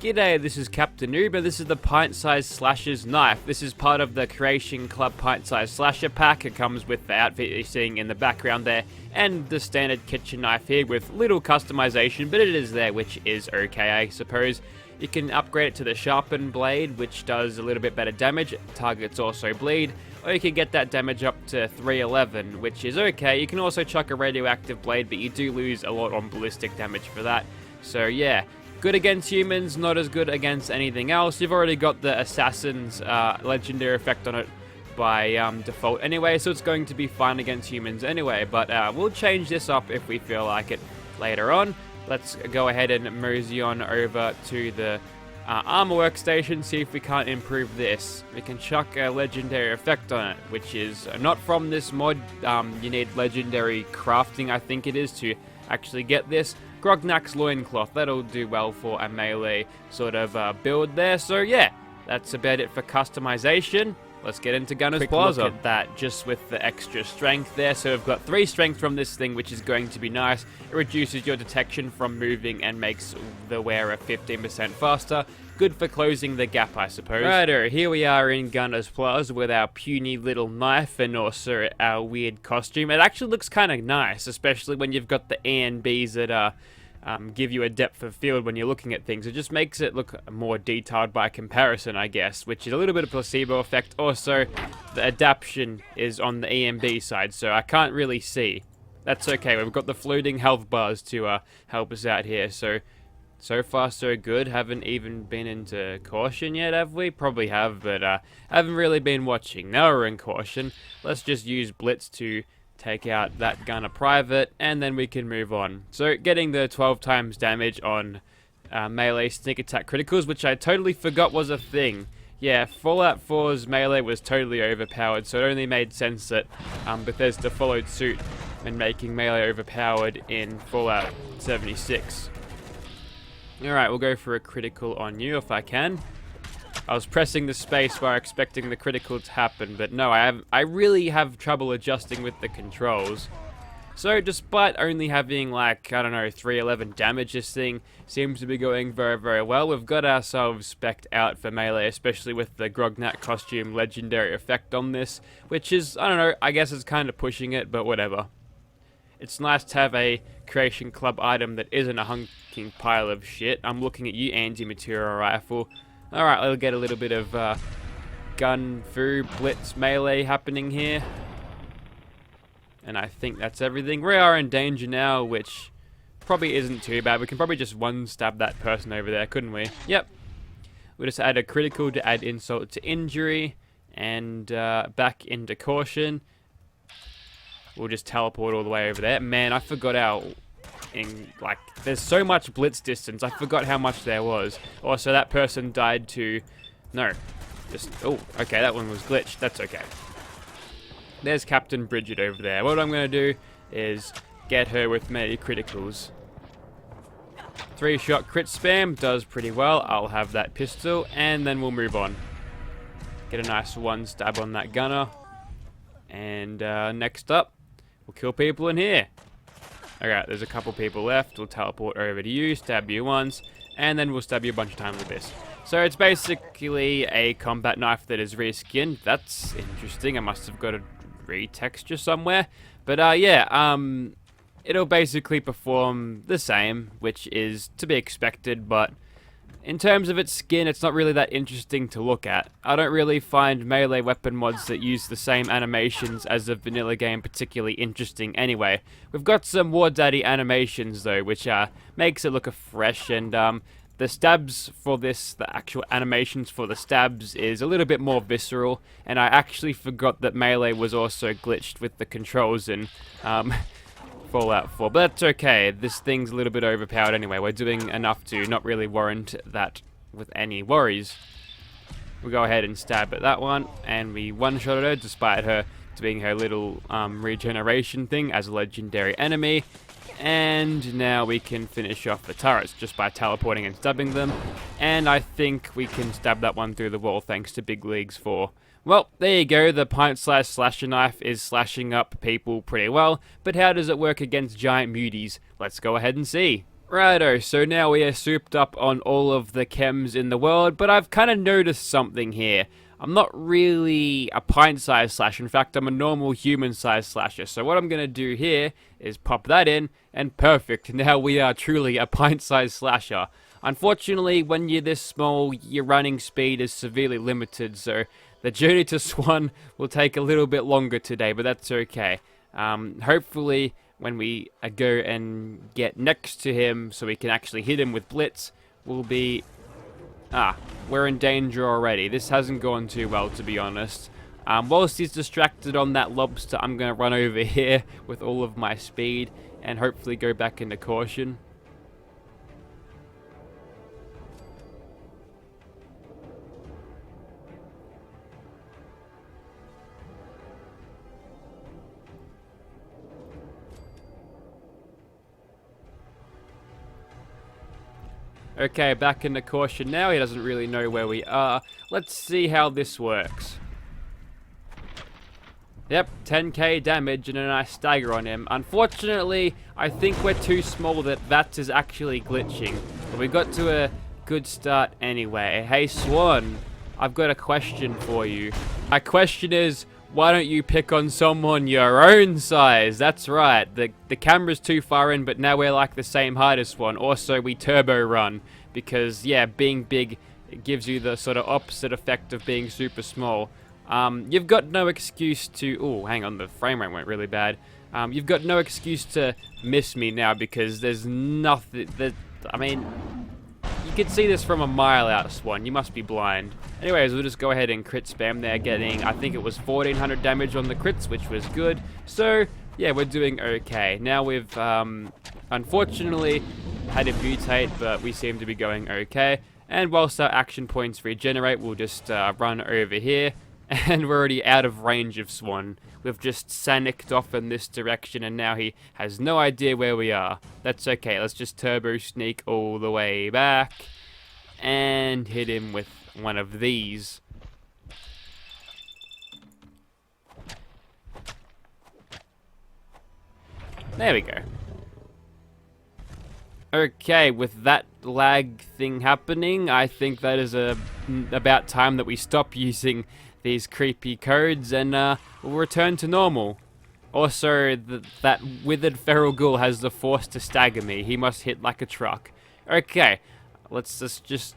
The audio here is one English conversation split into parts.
G'day, this is Captain Noob, and this is the Pint-Sized Slasher's Knife. This is part of the Creation Club Pint-Sized Slasher pack. It comes with the outfit you're seeing in the background there, and the standard kitchen knife here with little customization, but it is there, which is okay, I suppose. You can upgrade it to the sharpened blade, which does a little bit better damage. Targets also bleed, or you can get that damage up to 311, which is okay. You can also chuck a radioactive blade, but you do lose a lot on ballistic damage for that. So yeah. Good against humans, not as good against anything else. You've already got the Assassin's legendary effect on it by default anyway, so it's going to be fine against humans anyway, but we'll change this up if we feel like it later on. Let's go ahead and mosey on over to the armor workstation, see if we can't improve this. We can chuck a legendary effect on it, which is not from this mod. You need legendary crafting, I think it is, to actually get this. Grognak's loincloth, that'll do well for a melee sort of build there. So yeah, that's about it for customization. Let's get into Gunner's Plaza. Look at that, just with the extra strength there. So we've got 3 strength from this thing, which is going to be nice. It reduces your detection from moving and makes the wearer 15% faster. Good for closing the gap, I suppose. Righto, here we are in Gunner's Plaza with our puny little knife and also our weird costume. It actually looks kind of nice, especially when you've got the A and Bs that give you a depth of field when you're looking at things. It just makes it look more detailed by comparison, I guess, which is a little bit of placebo effect. Also, the adaptation is on the E and B side, so I can't really see. That's okay, we've got the floating health bars to help us out here, so far so good. Haven't even been into caution yet, have we? Probably have, but haven't really been watching. Now we're in caution. Let's just use Blitz to take out that gunner private, and then we can move on. So getting the 12 times damage on melee sneak attack criticals, which I totally forgot was a thing. Yeah, Fallout 4's melee was totally overpowered, so it only made sense that Bethesda followed suit in making melee overpowered in Fallout 76. Alright, we'll go for a critical on you if I can. I was pressing the space bar expecting the critical to happen, but no, I really have trouble adjusting with the controls. So despite only having like, I don't know, 311 damage, this thing seems to be going very, very well. We've got ourselves spec'd out for melee, especially with the Grognak costume legendary effect on this, which is, I don't know, I guess it's kind of pushing it, but whatever. It's nice to have a Creation Club item that isn't a hunking pile of shit. I'm looking at you, anti-material rifle. Alright, we'll get a little bit of gun fu blitz melee happening here. And I think that's everything. We are in danger now, which probably isn't too bad. We can probably just one-stab that person over there, couldn't we? Yep. We'll just add a critical to add insult to injury. And back into caution. We'll just teleport all the way over there. Man, I forgot there's so much blitz distance. I forgot how much there was. Also, that person died to... No. Oh, okay, that one was glitched. That's okay. There's Captain Bridget over there. What I'm going to do is get her with many criticals. 3-shot crit spam does pretty well. I'll have that pistol, and then we'll move on. Get a nice one stab on that gunner. And next up, we'll kill people in here. Alright, there's a couple people left. We'll teleport over to you, stab you once, and then we'll stab you a bunch of times with this. So it's basically a combat knife that is reskinned. That's interesting. I must have got a retexture somewhere. But yeah, it'll basically perform the same, which is to be expected, but in terms of its skin, it's not really that interesting to look at. I don't really find melee weapon mods that use the same animations as the vanilla game particularly interesting anyway. We've got some War Daddy animations though, which makes it look fresh, and the stabs for this, the actual animations for the stabs is a little bit more visceral, and I actually forgot that melee was also glitched with the controls in Fallout 4, but that's okay. This thing's a little bit overpowered anyway. We're doing enough to not really warrant that with any worries. We'll go ahead and stab at that one, and we one-shot her despite her doing her little regeneration thing as a legendary enemy. And now we can finish off the turrets just by teleporting and stabbing them. And I think we can stab that one through the wall thanks to Big Leagues 4. Well, there you go, the Pint-Sized Slasher Knife is slashing up people pretty well, but how does it work against giant muties? Let's go ahead and see. Righto, so now we are souped up on all of the chems in the world, but I've kind of noticed something here. I'm not really a pint-sized slasher. In fact, I'm a normal human-sized slasher. So what I'm going to do here is pop that in, and perfect. Now we are truly a pint-sized slasher. Unfortunately, when you're this small, your running speed is severely limited, so the journey to Swan will take a little bit longer today, but that's okay. Hopefully, when we go and get next to him so we can actually hit him with Blitz, we'll be... we're in danger already. This hasn't gone too well, to be honest. Whilst he's distracted on that lobster, I'm going to run over here with all of my speed and hopefully go back into caution. Okay, back into caution now. He doesn't really know where we are. Let's see how this works. Yep, 10k damage and a nice stagger on him. Unfortunately, I think we're too small that is actually glitching. But we got to a good start anyway. Hey Swan, I've got a question for you. My question is, why don't you pick on someone your own size? That's right, the camera's too far in, but now we're like the same height as Swan. Also, we turbo run, because yeah, being big, it gives you the sort of opposite effect of being super small. You've got no excuse to... Oh, hang on, the frame rate went really bad. You've got no excuse to miss me now, because there's nothing... I mean, you can see this from a mile out, Swan. You must be blind. Anyways, we'll just go ahead and crit spam there, getting, I think it was 1400 damage on the crits, which was good. So, yeah, we're doing okay. Now we've, unfortunately, had it mutate, but we seem to be going okay. And whilst our action points regenerate, we'll just run over here. And we're already out of range of Swan. We've just sanicked off in this direction, and now he has no idea where we are. That's okay, let's just turbo sneak all the way back. And hit him with one of these. There we go. Okay, with that lag thing happening, I think that is about time that we stop using these creepy codes and we'll return to normal. Also, that withered feral ghoul has the force to stagger me. He must hit like a truck. Okay, let's just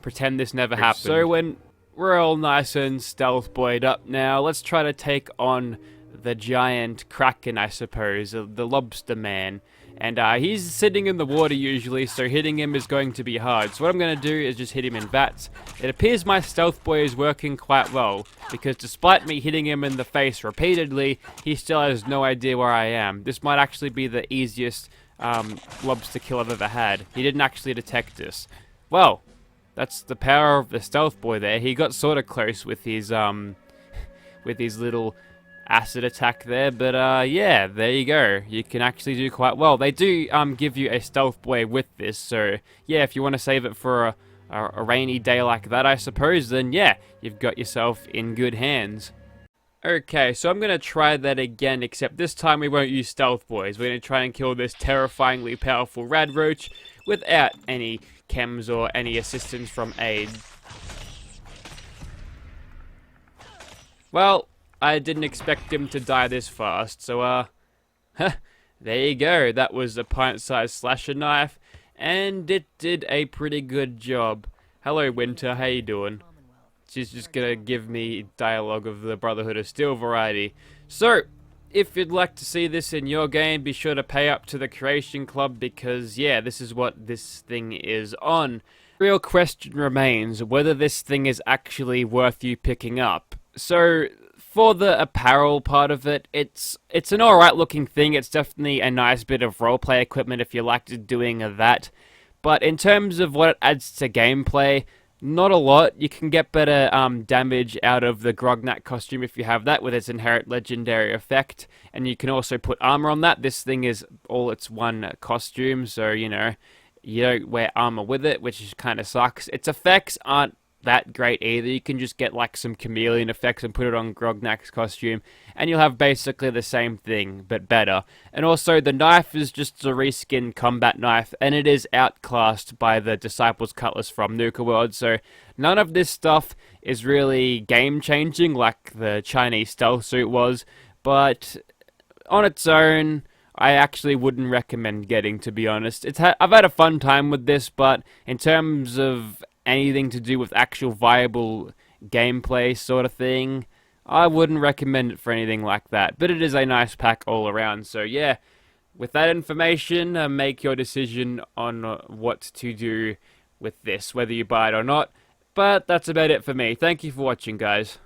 pretend this never happened. So when we're all nice and stealth boyed up now, let's try to take on the giant kraken, I suppose, the lobster man. And he's sitting in the water usually, so hitting him is going to be hard. So what I'm going to do is just hit him in VATS. It appears my stealth boy is working quite well, because despite me hitting him in the face repeatedly, he still has no idea where I am. This might actually be the easiest lobster kill I've ever had. He didn't actually detect us. Well, that's the power of the stealth boy there. He got sort of close with his little acid attack there, but yeah, there you go. You can actually do quite well. They do give you a stealth boy with this, so yeah, if you want to save it for a rainy day like that, I suppose, then yeah, you've got yourself in good hands. Okay, so I'm going to try that again, except this time we won't use stealth boys. We're going to try and kill this terrifyingly powerful rad roach without any chems or any assistance from aid. Well, I didn't expect him to die this fast, so there you go. That was a pint-sized slasher knife, and it did a pretty good job. Hello, Winter, how you doing? She's just gonna give me dialogue of the Brotherhood of Steel variety. So, if you'd like to see this in your game, be sure to pay up to the Creation Club, because yeah, this is what this thing is on. The real question remains whether this thing is actually worth you picking up. So, for the apparel part of it, it's an alright looking thing. It's definitely a nice bit of roleplay equipment if you like doing that. But in terms of what it adds to gameplay, not a lot. You can get better damage out of the Grognat costume if you have that with its inherent legendary effect. And you can also put armor on that. This thing is all its one costume, so you know, you don't wear armor with it, which kind of sucks. Its effects aren't that great either. You can just get like some chameleon effects and put it on Grognak's costume, and you'll have basically the same thing, but better. And also, the knife is just a reskinned combat knife, and it is outclassed by the Disciples Cutlass from Nuka World, so none of this stuff is really game-changing like the Chinese stealth suit was, but on its own, I actually wouldn't recommend getting, to be honest. I've had a fun time with this, but in terms of anything to do with actual viable gameplay sort of thing, I wouldn't recommend it for anything like that. But it is a nice pack all around, so yeah. With that information, make your decision on what to do with this, whether you buy it or not. But that's about it for me. Thank you for watching, guys.